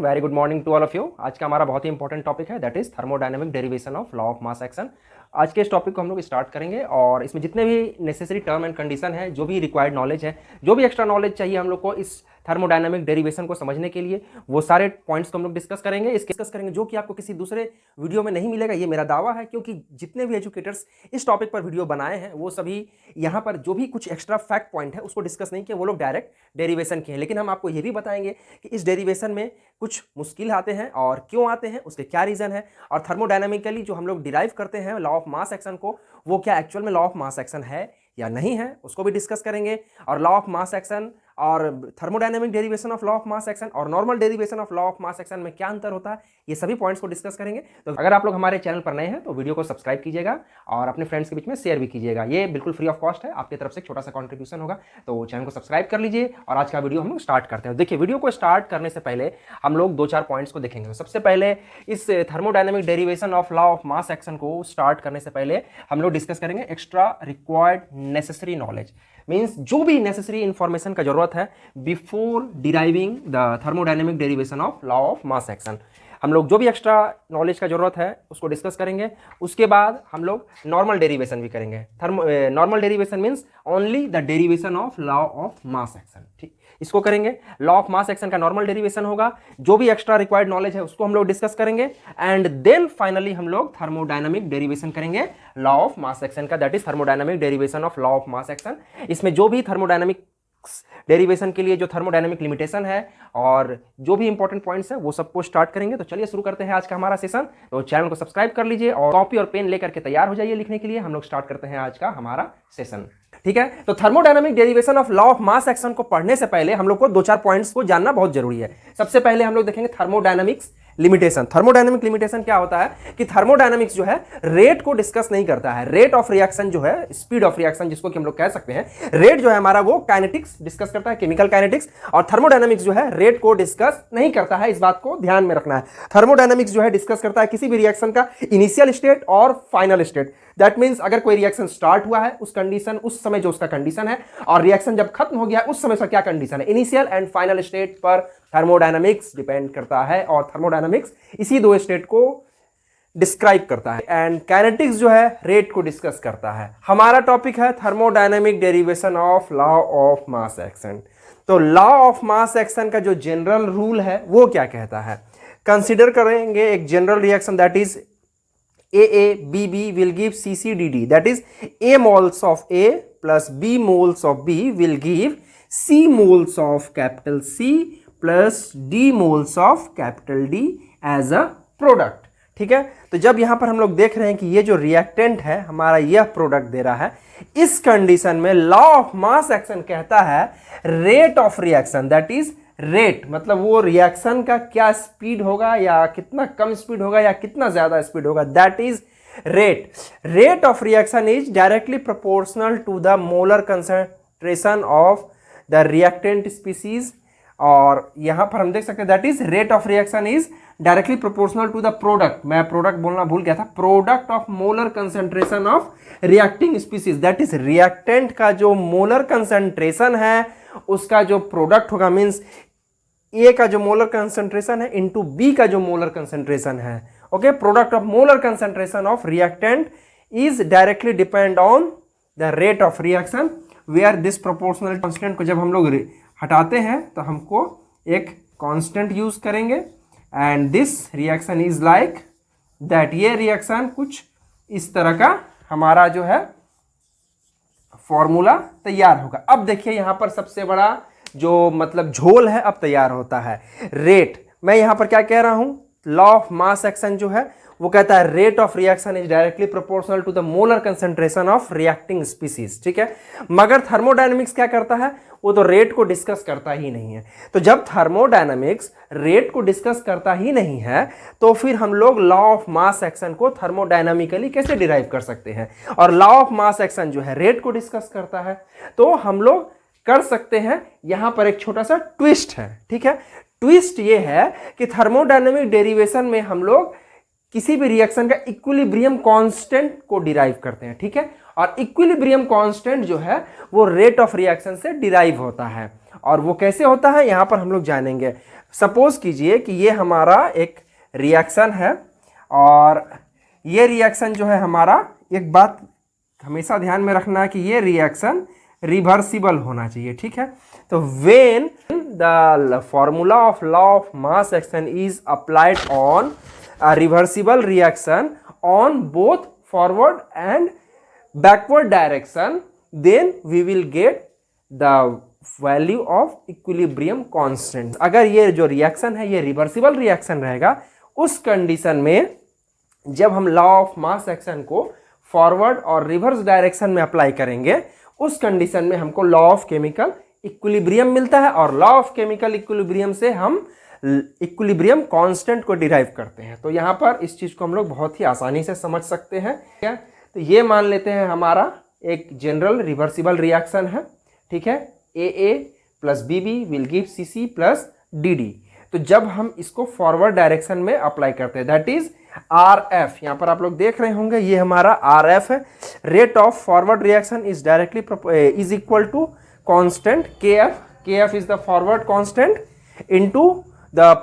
Very good morning to all of you. आज का हमारा बहुत ही इंपॉर्टेंट टॉपिक है that is thermodynamic derivation of law of mass action. आज के इस टॉपिक को हम लोग स्टार्ट करेंगे और इसमें जितने भी नेसेसरी टर्म एंड कंडीशन है, जो भी रिक्वायर्ड नॉलेज है, जो भी एक्स्ट्रा नॉलेज चाहिए हम लोग को इस थर्मोडायनेमिक डेरिवेशन को समझने के लिए, वो सारे पॉइंट्स को हम लोग डिस्कस करेंगे जो कि आपको किसी दूसरे वीडियो में नहीं मिलेगा। ये मेरा दावा है, क्योंकि जितने भी एजुकेटर्स इस टॉपिक पर वीडियो बनाए हैं वो सभी यहाँ पर जो भी कुछ एक्स्ट्रा फैक्ट पॉइंट है उसको डिस्कस नहीं किया, वो लोग डायरेक्ट डेरिवेशन किए हैं। लेकिन हम आपको ये भी बताएंगे कि इस डेरिवेशन में कुछ मुश्किल आते हैं और क्यों आते हैं, उसके क्या रीजन है, और थर्मोडायनामिकली जो हम लोग डिराइव करते हैं लॉ ऑफ मास एक्शन को, वो क्या एक्चुअल में लॉ ऑफ मास एक्शन है या नहीं है, उसको भी डिस्कस करेंगे। और लॉ ऑफ मास एक्शन और thermodynamic derivation of law of mass action और normal derivation of law of mass action में क्या अंतर होता है, ये सभी पॉइंट्स को डिस्कस करेंगे। तो अगर आप लोग हमारे चैनल पर नए हैं तो वीडियो को सब्सक्राइब कीजिएगा और अपने फ्रेंड्स के बीच में शेयर भी कीजिएगा। ये बिल्कुल फ्री ऑफ कॉस्ट है, आपकी तरफ से एक छोटा सा कॉन्ट्रीब्यूशन होगा। तो चैनल को सब्सक्राइब कर लीजिए और आज का वीडियो हम लोग स्टार्ट करते हैं। देखिए, वीडियो को स्टार्ट करने से पहले हम लोग दो चार पॉइंट्स को देखेंगे। सबसे पहले इस thermodynamic derivation of law of mass action को स्टार्ट करने से पहले हम लोग डिस्कस करेंगे extra required necessary knowledge, means जो भी नेसेसरी इंफॉर्मेशन का जरूरत है before deriving the thermodynamic derivation of law of mass action. हम लोग जो भी एक्स्ट्रा नॉलेज का जरूरत है उसको डिस्कस करेंगे। उसके बाद हम लोग नॉर्मल डेरिवेशन भी करेंगे। Normal derivation means only the derivation of law of mass action, ठीक, इसको करेंगे। लॉ ऑफ मास एक्शन का नॉर्मल डेरिवेशन होगा, जो भी एक्स्ट्रा रिक्वायर्ड नॉलेज है उसको हम लोग डिस्कस करेंगे। एंड देन फाइनली हम लोग थर्मोडायनामिक डेरिवेशन करेंगे लॉ ऑफ मास एक्शन का, that is thermodynamic derivation of law of mass action. इसमें जो भी थर्मोडायनामिक डेरिवेशन के लिए जो थर्मोडायनामिक लिमिटेशन है और जो भी इंपॉर्टेंट पॉइंट्स है वो सबको स्टार्ट करेंगे। तो चलिए शुरू करते हैं आज का हमारा सेशन। तो चैनल को सब्सक्राइब कर लीजिए और कॉपी और पेन लेकर के तैयार हो जाइए लिखने के लिए। हम लोग स्टार्ट करते हैं आज का हमारा सेशन, ठीक है। तो thermodynamic derivation of law of mass action को पढ़ने से पहले हम लोग को दो चार पॉइंट्स को जानना बहुत जरूरी है। सबसे पहले हम लोग देखेंगे थर्मोडायनामिक्स लिमिटेशन। थर्मोडायनामिक लिमिटेशन क्या होता है कि थर्मोडायनामिक्स जो है रेट को डिस्कस नहीं करता है। रेट ऑफ रिएक्शन जो है, स्पीड ऑफ रिएक्शन जिसको कि हम लोग कह सकते हैं, रेट जो है हमारा वो काइनेटिक्स डिस्कस करता है, केमिकल काइनेटिक्स। और थर्मोडायनामिक्स जो है रेट को डिस्कस नहीं करता है, इस बात को ध्यान में रखना है। थर्मोडायनामिक्स जो है डिस्कस करता है किसी भी रिएक्शन का इनिशियल स्टेट और फाइनल स्टेट। दैट मीन्स अगर कोई रिएक्शन स्टार्ट हुआ है उस कंडीशन, उस समय जो उसका कंडीशन है, और रिएक्शन जब खत्म हो गया है उस समय से क्या कंडीशन है, इनिशियल एंड फाइनल स्टेट पर थर्मोडायनामिक्स डिपेंड करता है। और थर्मोडायनामिक्स इसी दो स्टेट को डिस्क्राइब करता है। एंड काइनेटिक्स जो है रेट को डिस्कस करता है। हमारा टॉपिक है thermodynamic derivation of law of mass action. तो लॉ ऑफ मास एक्शन का जो जनरल रूल है वो क्या कहता है, कंसिडर करेंगे एक general reaction that is AABB will give CCDD, that is A moles of A plus B moles of B will give C moles of capital C plus D moles of capital D as a product, ठीक है। तो जब यहां पर हम लोग देख रहे हैं कि ये जो रिएक्टेंट है हमारा यह प्रोडक्ट दे रहा है, इस कंडीशन में लॉ ऑफ मास एक्शन कहता है rate of reaction, that is rate मतलब वो रिएक्शन का क्या स्पीड होगा या कितना कम स्पीड होगा या कितना ज्यादा स्पीड होगा, that is rate. Rate of reaction is directly proportional to the molar concentration of the reactant species. और यहां पर हम देख सकते हैं that is rate of reaction is directly proportional to the product, मैं प्रोडक्ट बोलना भूल गया था, product of molar concentration of reacting species. That is reactant का जो मोलर कंसंट्रेशन है उसका जो प्रोडक्ट होगा, मीन्स ए का जो मोलर कंसंट्रेशन है इनटू बी का जो मोलर कंसंट्रेशन है, okay. Product of molar concentration of reactant is directly depend on the rate of reaction, where this proportional constant को जब हम लोग हटाते हैं तो हमको एक कांस्टेंट यूज करेंगे। And this reaction is like that, ये रिएक्शन कुछ इस तरह का हमारा जो है फॉर्मूला तैयार होगा। अब देखिए यहां पर सबसे बड़ा जो मतलब झोल है अब तैयार होता है, रेट। मैं यहां पर क्या कह रहा हूं, लॉ ऑफ मास एक्शन जो है वो कहता है rate of reaction is directly proportional to the molar concentration of reacting species, ठीक है। मगर थर्मोडायनामिक्स क्या करता है, वो तो रेट को डिस्कस करता ही नहीं है। तो जब थर्मोडायनामिक्स रेट को डिस्कस करता ही नहीं है तो फिर हम लोग लॉ ऑफ मास एक्शन को थर्मोडायनामिकली कैसे डिराइव कर सकते हैं। और लॉ ऑफ मास एक्शन जो है रेट को डिस्कस करता है, तो हम लोग कर सकते हैं। यहां पर एक छोटा सा ट्विस्ट है, ठीक है। ट्विस्ट ये है कि थर्मोडायनामिक डेरिवेशन में हम लोग किसी भी रिएक्शन का इक्विलिब्रियम कांस्टेंट को डिराइव करते हैं, ठीक है। और इक्विलिब्रियम कांस्टेंट जो है वो रेट ऑफ रिएक्शन से डिराइव होता है। और वो कैसे होता है यहां पर हम लोग जानेंगे। सपोज कीजिए कि ये हमारा एक रिएक्शन है और ये रिएक्शन जो है हमारा, एक बात हमेशा ध्यान में रखना है कि ये रिएक्शन रिवर्सिबल होना चाहिए, ठीक है। तो when the formula of law of mass action is applied on a reversible reaction on both forward and backward direction, then we will get the value of equilibrium constant. अगर ये जो reaction है ये रिवर्सिबल रिएक्शन रहेगा, उस condition में जब हम लॉ ऑफ मास एक्शन को फॉरवर्ड और रिवर्स डायरेक्शन में अप्लाई करेंगे, उस कंडीशन में हमको लॉ ऑफ केमिकल इक्विलिब्रियम मिलता है और लॉ ऑफ केमिकल इक्विलिब्रियम से हम इक्विलिब्रियम कांस्टेंट को डिराइव करते हैं। तो यहाँ पर इस चीज़ को हम लोग बहुत ही आसानी से समझ सकते हैं, ठीक है। तो ये मान लेते हैं हमारा एक जनरल रिवर्सिबल रिएक्शन है, ठीक है। AA plus BB will give CC plus DD। तो जब हम इसको फॉरवर्ड डायरेक्शन में अप्लाई करते हैं, दैट इज RF, यहाँ पर आप लोग देख रहे होंगे ये हमारा RF है। Rate of forward reaction is directly is equal to constant KF is the forward constant into the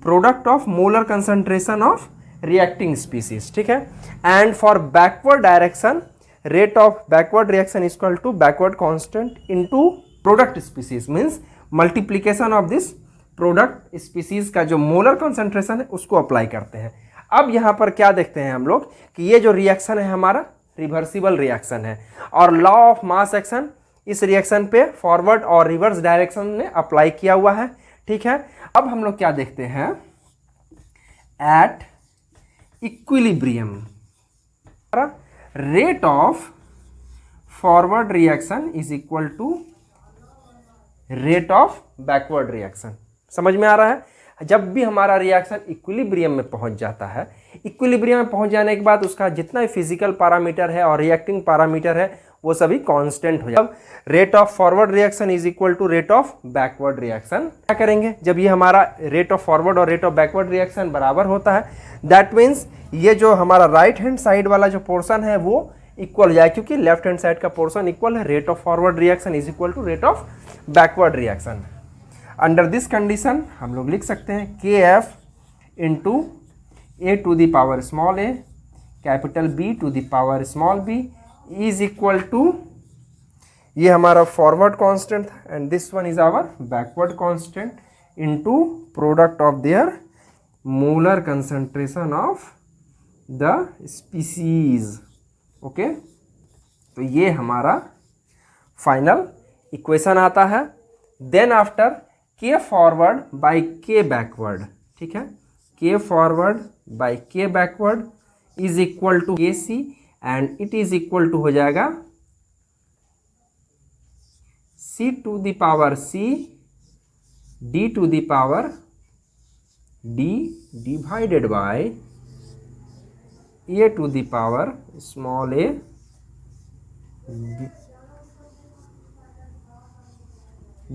product of molar concentration of reacting species, ठीक है। And for backward direction rate of backward reaction is equal to backward constant into product species, means multiplication of this product species का जो molar concentration है उसको apply करते हैं। अब यहाँ पर क्या देखते हैं हम लोग कि ये जो रिएक्शन है हमारा रिवर्सिबल रिएक्शन है और लॉ ऑफ मास एक्शन इस रिएक्शन पे फॉरवर्ड और रिवर्स डायरेक्शन में अप्लाई किया हुआ है, ठीक है। अब हम लोग क्या देखते हैं, at equilibrium rate of forward reaction is equal to rate of backward reaction. समझ में आ रहा है? जब भी हमारा रिएक्शन इक्विलिब्रियम में पहुंच जाता है, इक्विलिब्रियम में पहुंच जाने के बाद उसका जितना भी फिजिकल पैरामीटर है और रिएक्टिंग पैरामीटर है वो सभी कांस्टेंट हो जाए। Rate of forward reaction is equal to rate of backward reaction. क्या करेंगे जब ये हमारा रेट ऑफ फॉरवर्ड और रेट ऑफ बैकवर्ड रिएक्शन बराबर होता है, दैट मीन्स ये जो हमारा राइट हैंड साइड वाला जो पोर्शन है वो इक्वल हो जाए, क्योंकि लेफ्ट हैंड साइड का पोर्शन इक्वल है। Rate of forward reaction is equal to rate of backward reaction. Under this condition हम लोग लिख सकते हैं KF into A to the power small a capital B to the power small b is equal to, ये हमारा forward constant and this one is our backward constant into product of their molar concentration of the species. Okay, तो ये हमारा final equation आता है। Then after K forward by K backward, ठीक है, K forward by K backward is equal to KC and it is equal to हो जाएगा C to the power C D to the power D divided by A to the power small a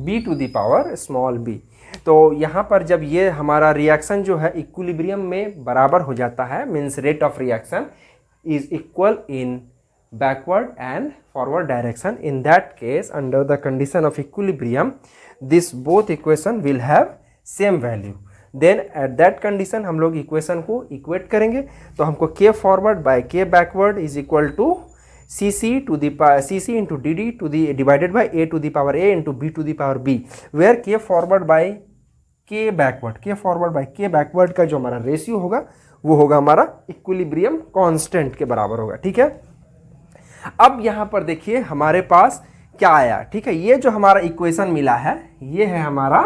B to the power small b। तो यहाँ पर जब ये हमारा reaction जो है इक्विलिब्रियम में बराबर हो जाता है, means rate of reaction is equal in backward and forward direction, in that case under the condition of equilibrium this both equation will have same value, then at that condition हम लोग equation को equate करेंगे। तो हमको K forward by K backward is equal to CC to the CC into DD to the divided by A to the power A into B to the power B, where K forward by K forward by K backward का जो हमारा ratio होगा वो होगा हमारा equilibrium constant के बराबर होगा, ठीक है। अब यहाँ पर देखिए हमारे पास क्या आया, ठीक है, ये जो हमारा इक्वेशन मिला है ये है हमारा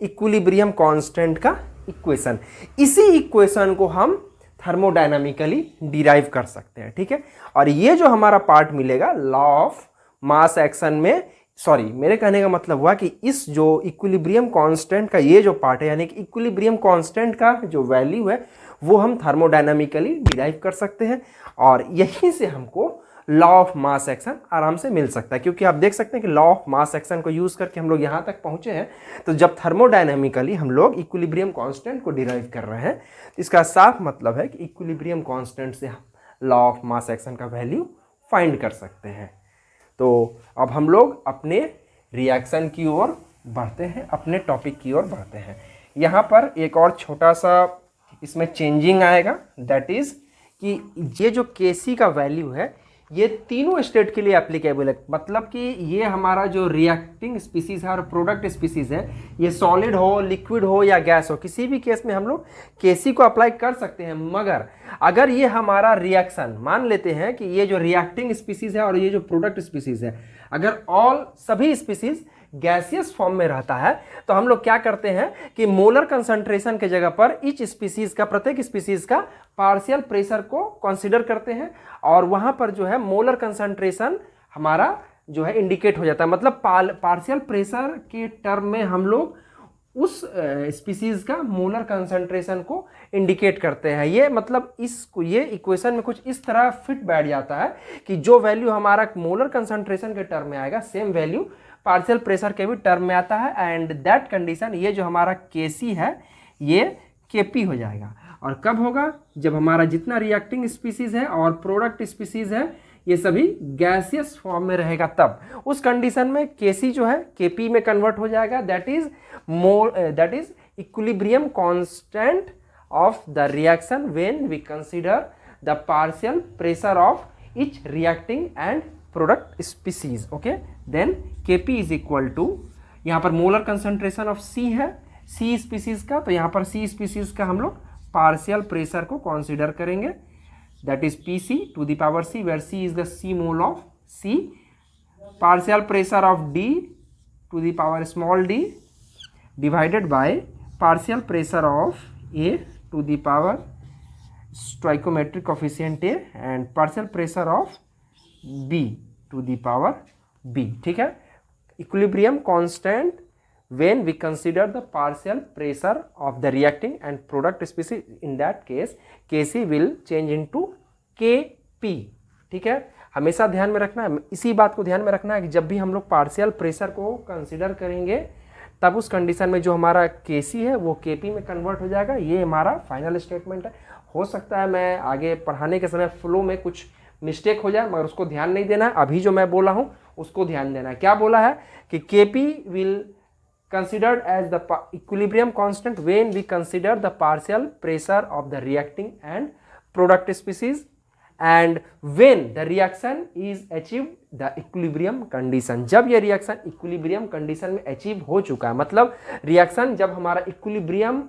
इक्विलिब्रियम कांस्टेंट का इक्वेशन। इसी इक्वेशन को हम थर्मोडायनामिकली डिराइव कर सकते हैं, ठीक है। और ये जो हमारा पार्ट मिलेगा लॉ ऑफ मास एक्शन में, सॉरी मेरे कहने का मतलब हुआ कि इस जो इक्विलिब्रियम कांस्टेंट का ये जो पार्ट है, यानी कि इक्विलिब्रियम कांस्टेंट का जो वैल्यू है वो हम थर्मोडायनामिकली डिराइव कर सकते हैं और यहीं से हमको लॉ ऑफ मास एक्शन आराम से मिल सकता है। क्योंकि आप देख सकते हैं कि लॉ ऑफ मास एक्शन को यूज़ करके हम लोग यहाँ तक पहुँचे हैं। तो जब थर्मोडायनामिकली हम लोग इक्विलिब्रियम कांस्टेंट को डिराइव कर रहे हैं, इसका साफ मतलब है कि इक्विलिब्रियम कांस्टेंट से हम लॉ ऑफ मास एक्शन का वैल्यू फाइंड कर सकते हैं। तो अब हम लोग अपने रिएक्शन की ओर बढ़ते हैं, अपने टॉपिक की ओर बढ़ते हैं। यहाँ पर एक और छोटा सा इसमें चेंजिंग आएगा, दैट इज़ कि ये जो Kc का वैल्यू है ये तीनों स्टेट के लिए एप्लीकेबल है। मतलब कि ये हमारा जो रिएक्टिंग स्पीसीज है और प्रोडक्ट स्पीसीज है, ये सॉलिड हो, लिक्विड हो या गैस हो, किसी भी केस में हम लोग Kc को अप्लाई कर सकते हैं। मगर अगर ये हमारा रिएक्शन, मान लेते हैं कि ये जो रिएक्टिंग स्पीसीज है और ये जो प्रोडक्ट स्पीसीज है, अगर सभी स्पीसीज गैसियस फॉर्म में रहता है, तो हम लोग क्या करते हैं कि मोलर कंसंट्रेशन के जगह पर ईच स्पीसीज का, प्रत्येक स्पीसीज का पार्शियल प्रेशर को कंसीडर करते हैं और वहां पर जो है मोलर कंसंट्रेशन हमारा जो है इंडिकेट हो जाता है। मतलब पार्शियल प्रेशर के टर्म में हम लोग उस स्पीसीज का मोलर कंसंट्रेशन को इंडिकेट करते हैं। ये मतलब ये इक्वेशन में कुछ इस तरह फिट बैठ जाता है कि जो वैल्यू हमारा मोलर कंसंट्रेशन के टर्म में आएगा, सेम वैल्यू पार्शियल प्रेशर के भी टर्म में आता है। एंड दैट कंडीशन, ये जो हमारा Kc है ये Kp हो जाएगा। और कब होगा? जब हमारा जितना रिएक्टिंग स्पीसीज है और प्रोडक्ट स्पीसीज है ये सभी गैसियस फॉर्म में रहेगा, तब उस कंडीशन में Kc जो है Kp में कन्वर्ट हो जाएगा। That is equilibrium constant of the reaction when we consider the partial pressure of each reacting and product species. Okay, then Kp is equal to, यहाँ पर मोलर कंसंट्रेशन ऑफ C है, C species का, तो यहाँ पर C species का हम लोग पार्शियल प्रेशर को कंसीडर करेंगे, that is Pc to the power C, where C is the C mole of C, partial pressure of D to the power small d divided by partial pressure of A to the power stoichiometric coefficient A and partial pressure of B to the power B। ठीक है, equilibrium constant when we consider the partial pressure of the reacting and product species, in that case Kc will change into Kp। ठीक है, हमेशा ध्यान में रखना है, इसी बात को ध्यान में रखना है कि जब भी हम लोग पार्शियल प्रेशर को कंसिडर करेंगे तब उस कंडीशन में जो हमारा Kc है वो Kp में कन्वर्ट हो जाएगा। ये हमारा फाइनल स्टेटमेंट है। हो सकता है मैं आगे पढ़ाने के समय फ्लो में कुछ मिस्टेक हो जाए, मगर उसको ध्यान नहीं देना है। अभी जो मैं बोला हूँ उसको ध्यान देना है। क्या बोला है कि Kp will considered as the equilibrium constant when we consider the partial pressure of the reacting and product species and when the reaction is achieved the equilibrium condition। जब ये रिएक्शन इक्विलिब्रियम कंडीशन में achieve हो चुका है, मतलब reaction जब हमारा equilibrium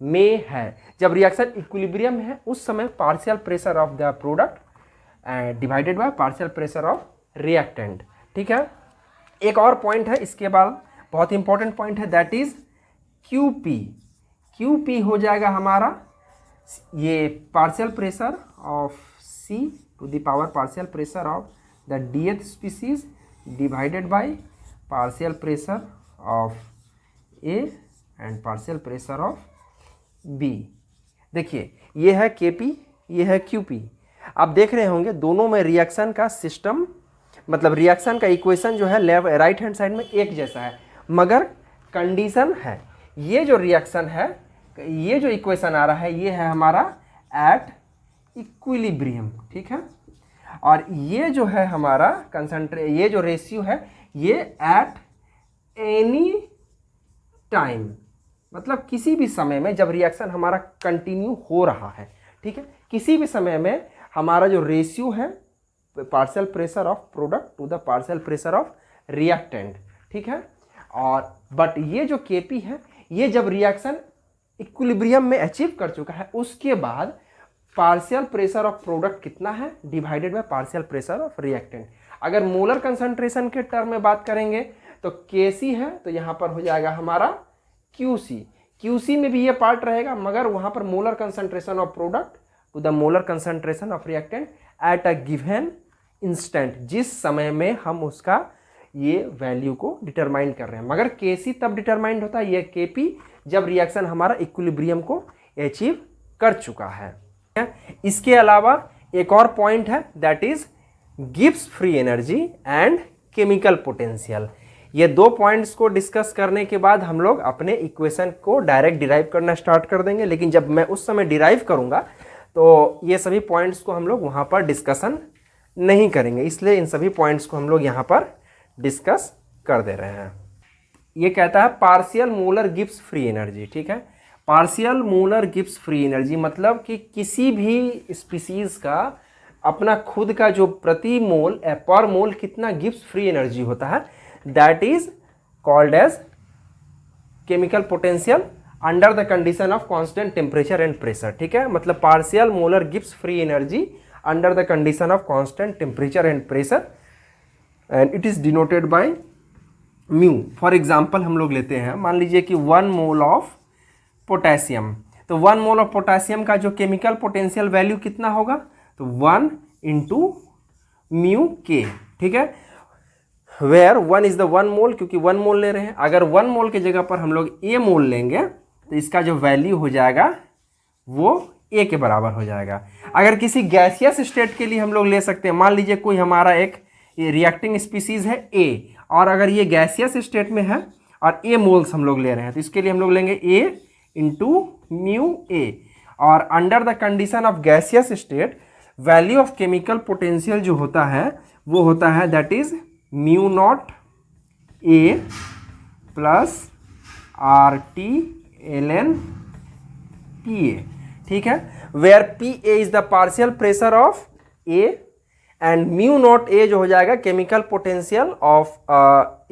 में है, जब रिएक्शन इक्विलिब्रियम है उस समय partial pressure of the product divided by partial pressure of reactant. ठीक है, एक और पॉइंट है इसके बाद, बहुत इंपॉर्टेंट पॉइंट है, दैट इज Qp। Qp हो जाएगा हमारा ये partial pressure of C to the power partial pressure of the dth species divided by partial pressure of A and partial pressure of B। देखिए ये है Kp, ये है Qp। आप देख रहे होंगे दोनों में रिएक्शन का सिस्टम, मतलब रिएक्शन का इक्वेशन जो है राइट हैंड साइड में एक जैसा है, मगर कंडीशन है ये जो रिएक्शन है, ये जो इक्वेशन आ रहा है ये है हमारा एट इक्विलिब्रियम। ठीक है, और ये जो है हमारा ये जो रेशियो है ये एट एनी टाइम, मतलब किसी भी समय में जब रिएक्शन हमारा कंटिन्यू हो रहा है। ठीक है, किसी भी समय में हमारा जो रेशियो है partial pressure of product to the partial pressure of reactant. ठीक है, और बट ये जो Kp है ये जब रिएक्शन इक्विलिब्रियम में अचीव कर चुका है उसके बाद पार्शियल प्रेशर ऑफ प्रोडक्ट कितना है divided by partial pressure of reactant. अगर मोलर कंसंट्रेशन के टर्म में बात करेंगे तो Kc है तो यहाँ पर हो जाएगा हमारा Qc। Qc में भी ये पार्ट रहेगा, मगर वहाँ पर molar concentration of product to the molar concentration of reactant at a given instant, जिस समय में हम उसका ये वैल्यू को डिटरमाइन कर रहे हैं। मगर Kc तब डिटरमाइंड होता है, ये Kp जब रिएक्शन हमारा इक्विलिब्रियम को अचीव कर चुका है। इसके अलावा एक और पॉइंट है, that is Gibbs free energy and chemical potential. ये दो पॉइंट्स को डिस्कस करने के बाद हम लोग अपने इक्वेशन को डायरेक्ट डिराइव करना स्टार्ट कर देंगे, लेकिन जब मैं उस समय डिराइव करूंगा तो ये सभी पॉइंट्स को हम लोग वहाँ पर डिस्कशन नहीं करेंगे, इसलिए इन सभी पॉइंट्स को हम लोग यहाँ पर डिस्कस कर दे रहे हैं। ये कहता है partial molar Gibbs free energy, ठीक है। Partial molar Gibbs free energy मतलब कि किसी भी स्पीसीज का अपना खुद का जो प्रति मोल पर मोल कितना गिब्स फ्री एनर्जी होता है, that is called as chemical potential under the condition of constant temperature and pressure, ठीक है। मतलब partial molar Gibbs free energy under the condition of constant temperature and pressure and it is denoted by mu. For example हम लोग लेते हैं, मान लीजिए कि 1 मोल ऑफ पोटेशियम, तो 1 मोल ऑफ पोटेशियम का जो केमिकल पोटेंशियल वैल्यू कितना होगा, तो 1 इंटू म्यू के, ठीक है। वेयर 1 इज द 1 मोल, क्योंकि 1 मोल ले रहे हैं। अगर 1 मोल की जगह पर हम लोग ए मोल लेंगे तो इसका जो वैल्यू हो जाएगा वो ए के बराबर हो जाएगा। अगर किसी गैसियस स्टेट के लिए हम लोग ले सकते हैं, मान लीजिए कोई हमारा एक रिएक्टिंग स्पीसीज है ए, और अगर ये गैसियस स्टेट में है और ए मोल्स हम लोग ले रहे हैं, तो इसके लिए हम लोग लेंगे ए इंटू म्यू ए, और under the condition of gaseous state value of chemical potential जो होता है वो होता है that is mu not A plus R T L N P A, ठीक है। Where P A is the partial pressure of A and mu not A जो हो जाएगा chemical potential of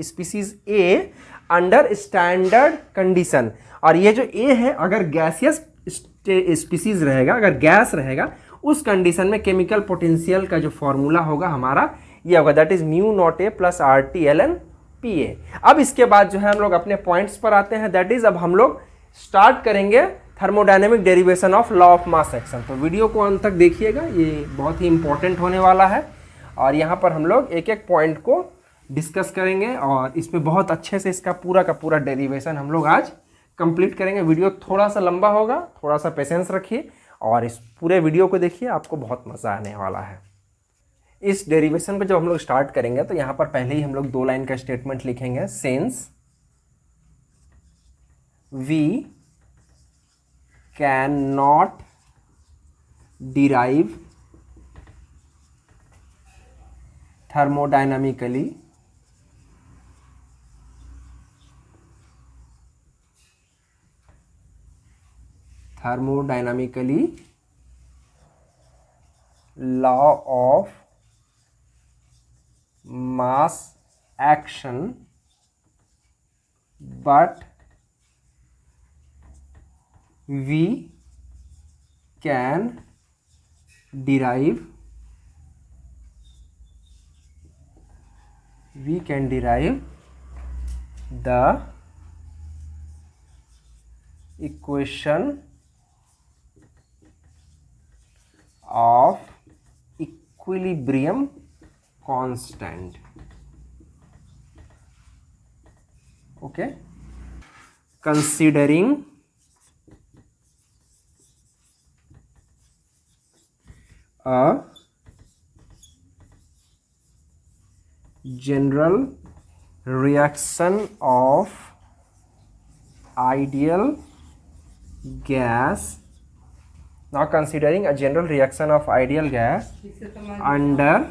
species A under standard condition. और ये जो ए है अगर गैसियस स्पीसीज रहेगा, अगर गैस रहेगा, उस कंडीशन में केमिकल पोटेंशियल का जो फॉर्मूला होगा हमारा ये होगा that is mu not A plus R T L N P A. अब इसके बाद जो है हम लोग अपने पॉइंट्स पर आते हैं, दैट इज अब हम लोग स्टार्ट करेंगे thermodynamic derivation of law of mass action. तो वीडियो को अंत तक देखिएगा, ये बहुत ही इंपॉर्टेंट होने वाला है और यहाँ पर हम लोग एक एक पॉइंट को डिस्कस करेंगे और इसमें बहुत अच्छे से इसका पूरा का पूरा डेरिवेशन हम लोग आज कंप्लीट करेंगे। वीडियो थोड़ा सा लंबा होगा, थोड़ा सा पेशेंस रखिए और इस पूरे वीडियो को देखिए, आपको बहुत मज़ा आने वाला है। इस डेरिवेशन को जब हम लोग स्टार्ट करेंगे तो यहाँ पर पहले ही हम लोग 2 लाइन का स्टेटमेंट लिखेंगे, since we can not derive thermodynamically law of mass action, but we can derive the equation of equilibrium constant. Okay, considering a general reaction of ideal gas, now considering a general reaction of ideal gas under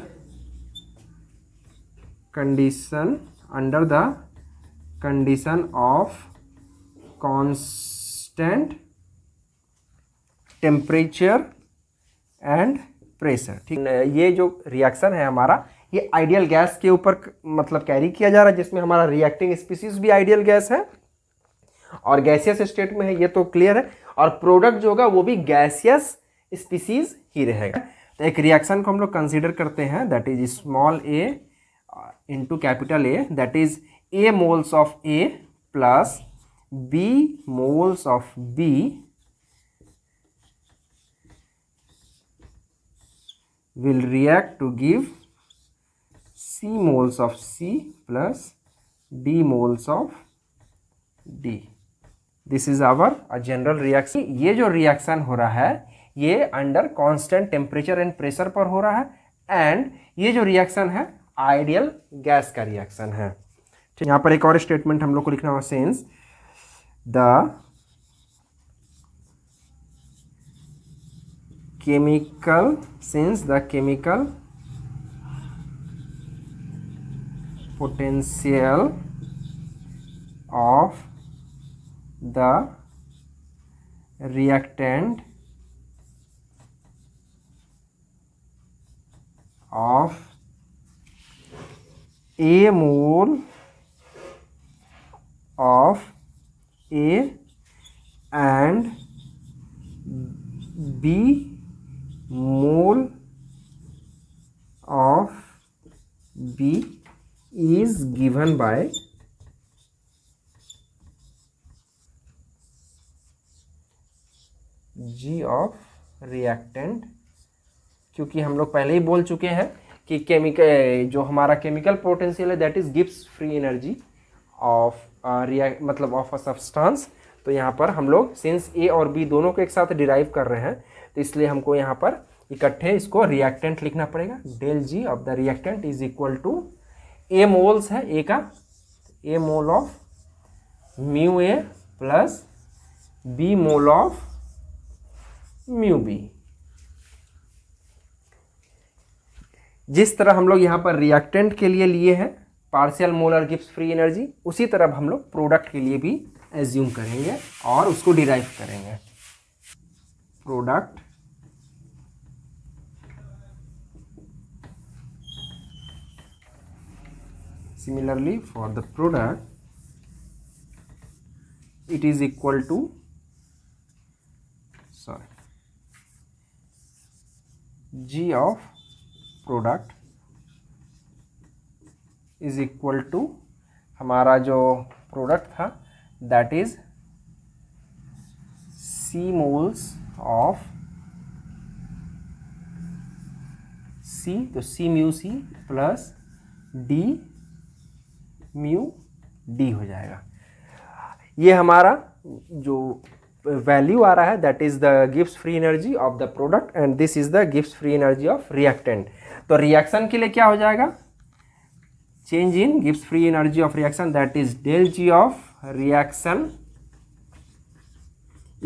the condition of constant temperature and pressure, ठीक। ये जो reaction है हमारा ये ideal gas के ऊपर मतलब carry किया जा रहा है, जिसमें हमारा रिएक्टिंग स्पीसीज भी आइडियल गैस है और गैसियस स्टेट में है, ये तो क्लियर है। और प्रोडक्ट जो होगा वो भी गैसियस स्पीसीज ही रहेगा। तो एक रिएक्शन को हम लोग कंसीडर करते हैं that is small A into capital A, that is A moles of A plus B moles of B will react to give C moles of C plus D moles of D. This is our a general reaction. ये जो reaction हो रहा है ये under constant temperature and pressure पर हो रहा है एंड ये जो रिएक्शन है आइडियल गैस का रिएक्शन है। ठीक, यहाँ पर एक और स्टेटमेंट हम लोग को लिखना होगा, since the chemical potential of the reactant of a mole of A and B mole of B is given by G of reactant। क्योंकि हम लोग पहले ही बोल चुके हैं कि केमिकल जो हमारा केमिकल पोटेंशियल है that is gives free energy of मतलब ऑफ अ सब्सटेंस। तो यहाँ पर हम लोग सिंस ए और बी दोनों को एक साथ डिराइव कर रहे हैं तो इसलिए हमको यहाँ पर इकट्ठे इसको रिएक्टेंट लिखना पड़ेगा। Del G of the reactant is equal to A moles है ए का, A mole of mu A plus B mole of mu B. जिस तरह हम लोग यहाँ पर रिएक्टेंट के लिए लिए हैं partial molar gives free energy, उसी तरह हम लोग प्रोडक्ट के लिए भी एज्यूम करेंगे और उसको डिराइव करेंगे। Product similarly for the product it is equal to G of product is equal to हमारा जो प्रोडक्ट था that is C moles of C, तो C mu C plus D mu D हो जाएगा। ये हमारा जो वैल्यू आ रहा है that is the gives free energy of the product and this is the gives free energy of reactant. तो reaction के लिए क्या हो जाएगा, change in gives free energy of reaction that is del G of reaction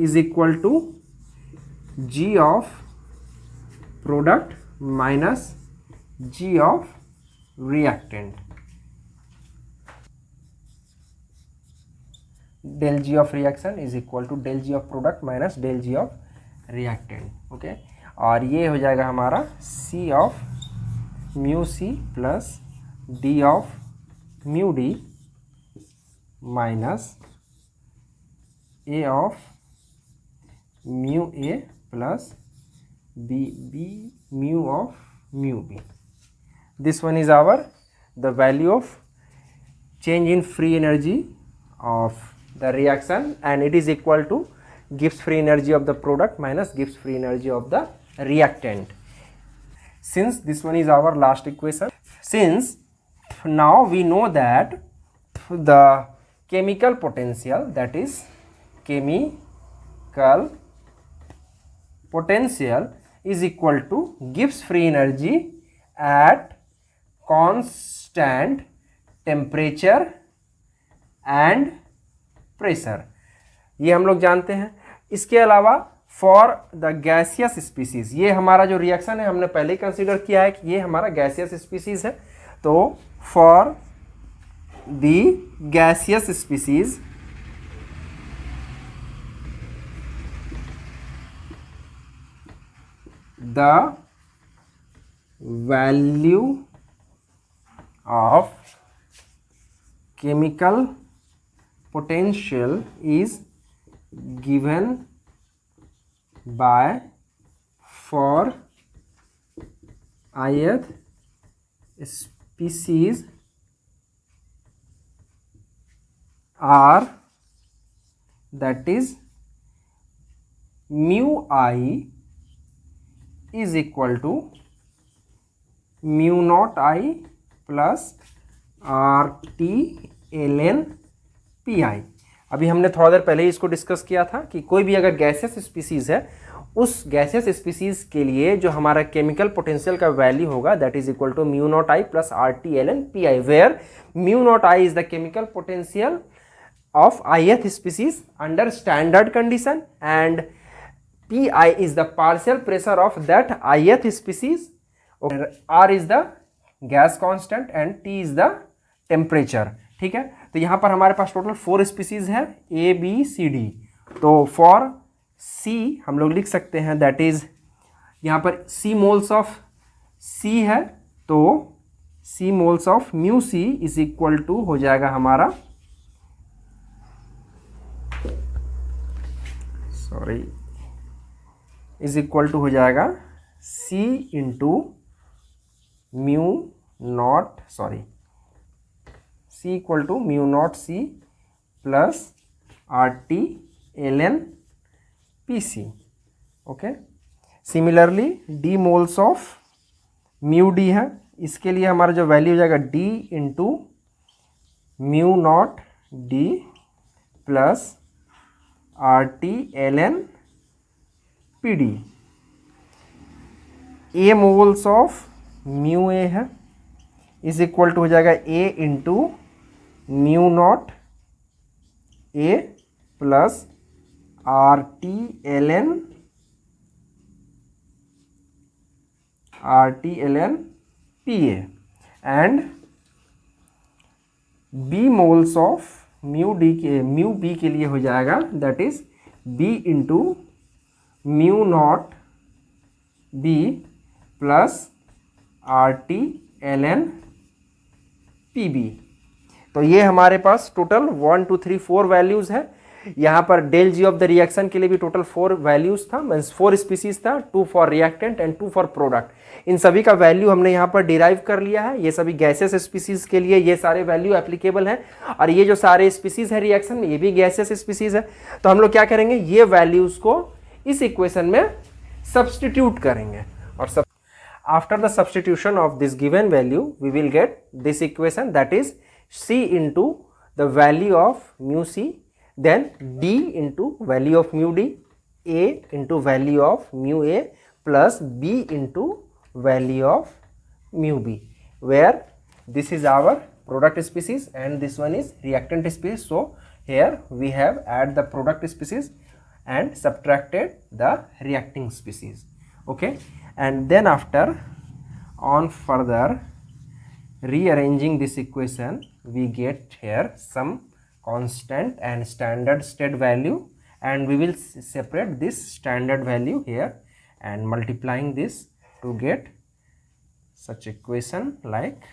is equal to ji of product minus ji of reactant. del G of reaction is equal to del G of product minus del G of reactant। Okay, और ये हो जाएगा हमारा C of mu C plus D of mu D minus A of mu A plus B mu of mu B। This one is our the value of change in free energy of the reaction and it is equal to Gibbs free energy of the product minus Gibbs free energy of the reactant. Since this one is our last equation, since now we know that the chemical potential, that is chemical potential is equal to Gibbs free energy at constant temperature and pressure, ये हम लोग जानते हैं। इसके अलावा for the gaseous species, ये हमारा जो रिएक्शन है हमने पहले ही कंसीडर किया है कि ये हमारा गैसियस स्पीसीज है। तो for the gaseous species the value of chemical potential is given by for ith species are that is mu I is equal to mu naught I plus RT ln PI। अभी हमने थोड़ा देर पहले ही इसको discuss किया था कि कोई भी अगर गैसियस स्पीसीज है उस गैसियस स्पीसीज के लिए जो हमारा केमिकल पोटेंशियल का वैल्यू होगा that is equal to mu not i plus RT ln PI, where mu not i is the chemical potential of ith species under standard condition and PI is the partial pressure of that ith species, R is the gas constant and T is the temperature। ठीक है, तो यहाँ पर हमारे पास total 4 species है A B C D। तो for C हम लोग लिख सकते हैं दैट इज यहाँ पर C मोल्स ऑफ C है, तो C moles of mu C is equal to हो जाएगा हमारा, सॉरी, इज इक्वल टू हो जाएगा C into mu not, sorry, C equal to mu not C plus RT ln PC। Okay, similarly D moles of mu D है, इसके लिए हमारा जो वैल्यू हो जाएगा D into mu not D plus RT ln PD। A moles of mu A है, is equal to हो जाएगा A into mu not A plus RT ln PA। And B moles of mu B के लिए हो जाएगा that is B into mu not B plus RT ln PB। तो ये हमारे पास टोटल 1 2 3 4 वैल्यूज है। यहाँ पर del G of the reaction के लिए भी टोटल 4 वैल्यूज था, मीन्स 4 स्पीसीज था, 2 for reactant and 2 for product. इन सभी का वैल्यू हमने यहाँ पर डिराइव कर लिया है। ये सभी गैसेस स्पीसीज के लिए ये सारे वैल्यू एप्लीकेबल हैं, और ये जो सारे स्पीसीज है रिएक्शन में ये भी गैसेस स्पीसीज है। तो हम लोग क्या करेंगे, ये वैल्यूज को इस इक्वेशन में सब्स्टिट्यूट करेंगे, और after the substitution of this given value we will get this equation, that is C into the value of mu C, then D into value of mu D, A into value of mu A plus B into value of mu B, where this is our product species and this one is reactant species. So here we have add the product species and subtracted the reacting species. Okay, and then after on further rearranging this equation we get here some constant and standard state value, and we will separate this standard value here and multiplying this to get such equation like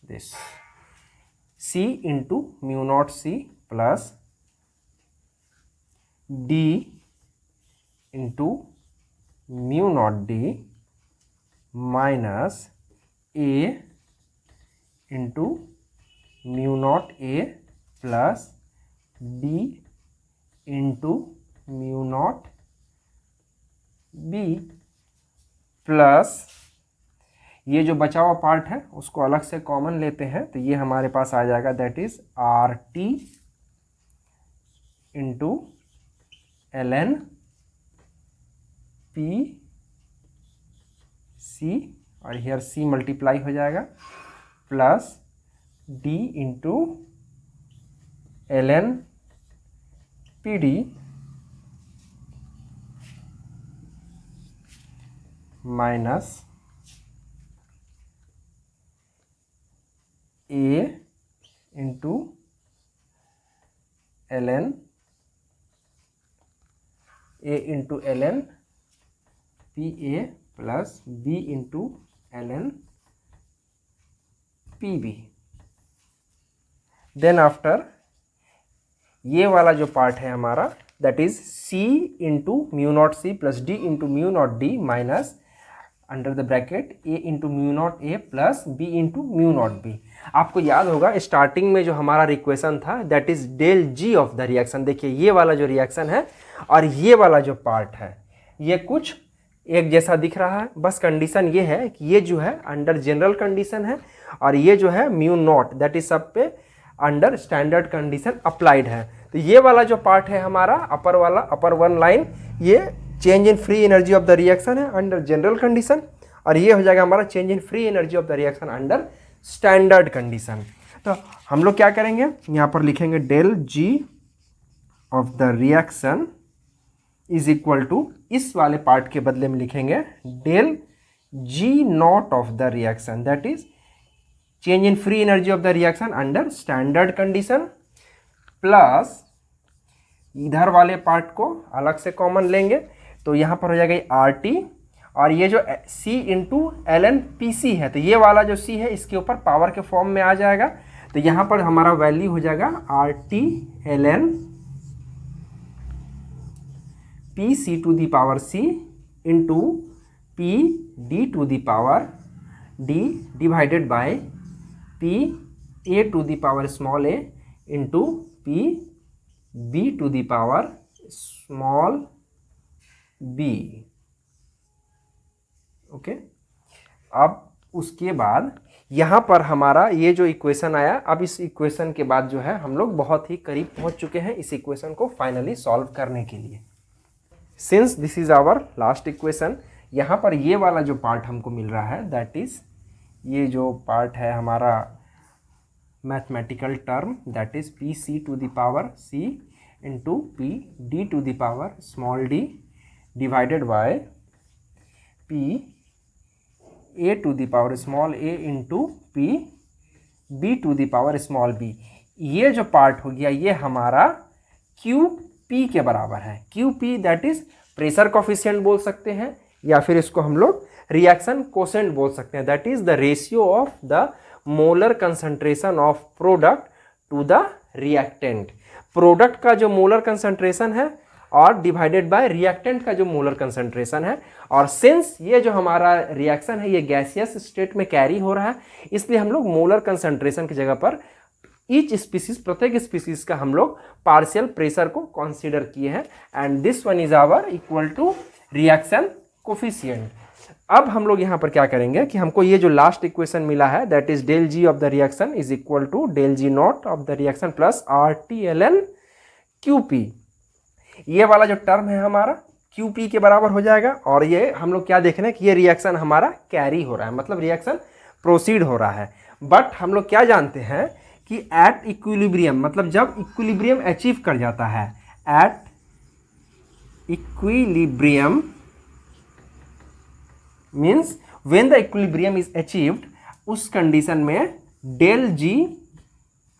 this: C into mu naught C plus D into mu naught D minus A into mu naught A plus B into mu naught B plus ये जो बचा हुआ part है उसको अलग से common लेते हैं, तो ये हमारे पास आ जाएगा that is RT into ln PC, और हियर C मल्टीप्लाई हो जाएगा, plus D into ln PD minus A into ln PA plus B into ln PB। Then after ये वाला जो पार्ट है हमारा that is C into mu not C plus D into mu not D minus under the bracket A into mu not A plus B into mu not B। आपको याद होगा starting में जो हमारा रिक्वेशन था that is del G of the reaction. देखिए ये वाला जो रिएक्शन है और ये वाला जो पार्ट है ये कुछ एक जैसा दिख रहा है, बस कंडीशन ये है कि ये जो है अंडर जनरल कंडीशन है और ये जो है म्यू नॉट दैट इज सब पे अंडर स्टैंडर्ड कंडीशन अप्लाइड है। तो ये वाला जो पार्ट है हमारा अपर वाला, अपर वन लाइन, ये change in free energy of the reaction है अंडर जनरल कंडीशन, और ये हो जाएगा हमारा change in free energy of the reaction under standard condition. तो हम लोग क्या करेंगे, यहाँ पर लिखेंगे del G of the reaction is equal to, इस वाले पार्ट के बदले में लिखेंगे del G not of the reaction, that is change in free energy of the reaction under standard condition, plus इधर वाले पार्ट को अलग से कॉमन लेंगे तो यहाँ पर हो जाएगा आर टी, और ये जो C into L N P C है, तो ये वाला जो C है इसके ऊपर पावर के फॉर्म में आ जाएगा। तो यहाँ पर हमारा वैल्यू हो जाएगा R T L N P C to the power C into P D to the power D divided by P A to the power small a into P B to the power small b। Okay, अब उसके बाद यहाँ पर हमारा ये जो equation आया, अब इस इक्वेशन के बाद जो है हम लोग बहुत ही करीब पहुँच चुके हैं इस इक्वेशन को फाइनली सॉल्व करने के लिए। Since this is our last equation, यहाँ पर ये वाला जो पार्ट हमको मिल रहा है दैट इज ये जो पार्ट है हमारा mathematical term that is P C to the power c into P D to the power small d divided by P A to the power small a into P B to the power small b। ये जो part हो गया ये हमारा Q P के बराबर है। Q P that is pressure coefficient बोल सकते हैं, या फिर इसको हम लोग रिएक्शन कोसेंट बोल सकते हैं, that is the ratio of the molar concentration of product to the reactant. Product का जो मोलर कंसंट्रेशन है और डिवाइडेड बाय रिएक्टेंट का जो मोलर कंसंट्रेशन है। और सिंस ये जो हमारा रिएक्शन है ये गैसियस स्टेट में कैरी हो रहा है, इसलिए हम लोग मोलर कंसंट्रेशन की जगह पर ईच स्पीसीज, प्रत्येक स्पीसीज का हम लोग पार्शियल प्रेशर को कंसीडर किए हैं, and this one is our equal to reaction coefficient. अब हम लोग यहाँ पर क्या करेंगे कि हमको ये जो लास्ट इक्वेशन मिला है that is del G of the reaction is equal to del G not of the reaction plus R T L N Q P. ये वाला जो टर्म है हमारा क्यू पी के बराबर हो जाएगा, और ये हम लोग क्या देख रहे हैं कि ये रिएक्शन हमारा कैरी हो रहा है, मतलब रिएक्शन प्रोसीड हो रहा है। बट हम लोग क्या जानते हैं कि एट इक्विलिब्रियम, मतलब जब इक्विलिब्रियम अचीव कर जाता है, at equilibrium means when the equilibrium is achieved, उस कंडीशन में डेल जी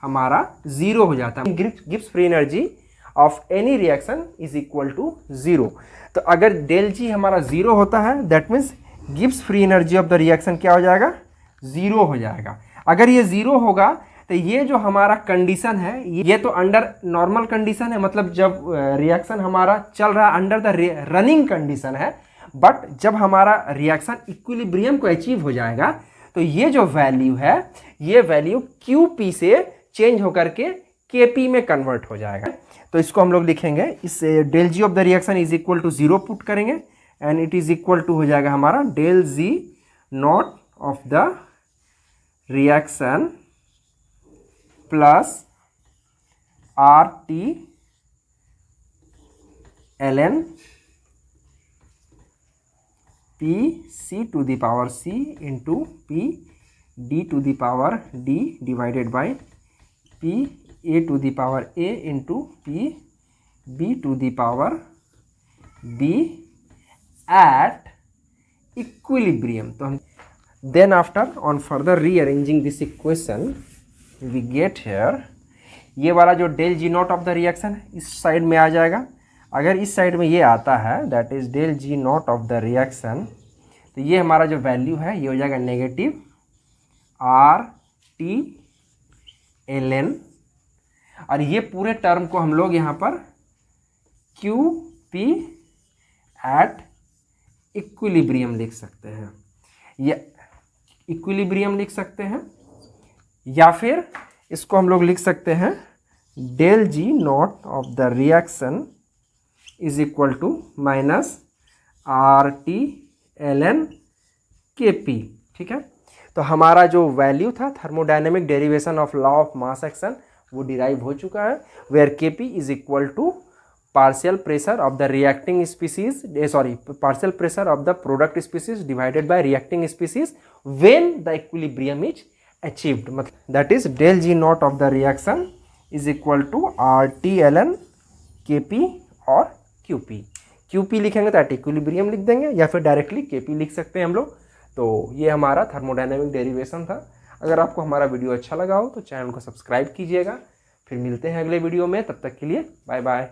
हमारा जीरो हो जाता है। Gibbs free energy of any reaction is equal to zero. तो अगर डेल जी हमारा जीरो होता है that means Gibbs free energy of the reaction क्या हो जाएगा, जीरो हो जाएगा। अगर ये जीरो होगा तो ये जो हमारा कंडीशन है ये तो अंडर नॉर्मल कंडीशन है, मतलब जब रिएक्शन हमारा चल रहा है अंडर द रनिंग कंडीशन है। बट जब हमारा रिएक्शन इक्विलिब्रियम को अचीव हो जाएगा तो ये जो वैल्यू है ये वैल्यू क्यू पी से चेंज होकर के के पी में कन्वर्ट हो जाएगा। तो इसको हम लोग लिखेंगे, इस del G of the reaction is equal to zero put करेंगे and it is equal to हो जाएगा हमारा del G not of the reaction plus R T L N P C to the power C into P D to the power D divided by P A to the power A into P B to the power B at equilibrium. तो हम then after on further rearranging this equation we get here, ये वाला जो del G not of the reaction है इस side में आ जाएगा। अगर इस साइड में ये आता है that is del G not of the reaction, तो ये हमारा जो वैल्यू है ये हो जाएगा negative R T L N, और ये पूरे टर्म को हम लोग यहाँ पर क्यू पी एट इक्विलिब्रियम लिख सकते हैं, ये इक्विलिब्रियम लिख सकते हैं, या फिर इसको हम लोग लिख सकते हैं del G not of the reaction is equal to minus R T L N K P. ठीक है, तो हमारा जो वैल्यू था thermodynamic derivation of law of mass action वो डिराइव हो चुका है, where K P is equal to partial pressure of the reacting species, partial pressure of the product species divided by reacting species when the equilibrium is achieved, मतलब that is del G not of the reaction is equal to R T L N K P और Q P. Q P लिखेंगे तो at equilibrium लिख देंगे, या फिर directly के P लिख सकते हैं हम लोग। तो ये हमारा थर्मोडायनेमिक डेरिवेशन था। अगर आपको हमारा वीडियो अच्छा लगा हो तो चैनल को सब्सक्राइब कीजिएगा। फिर मिलते हैं अगले वीडियो में, तब तक के लिए बाय बाय।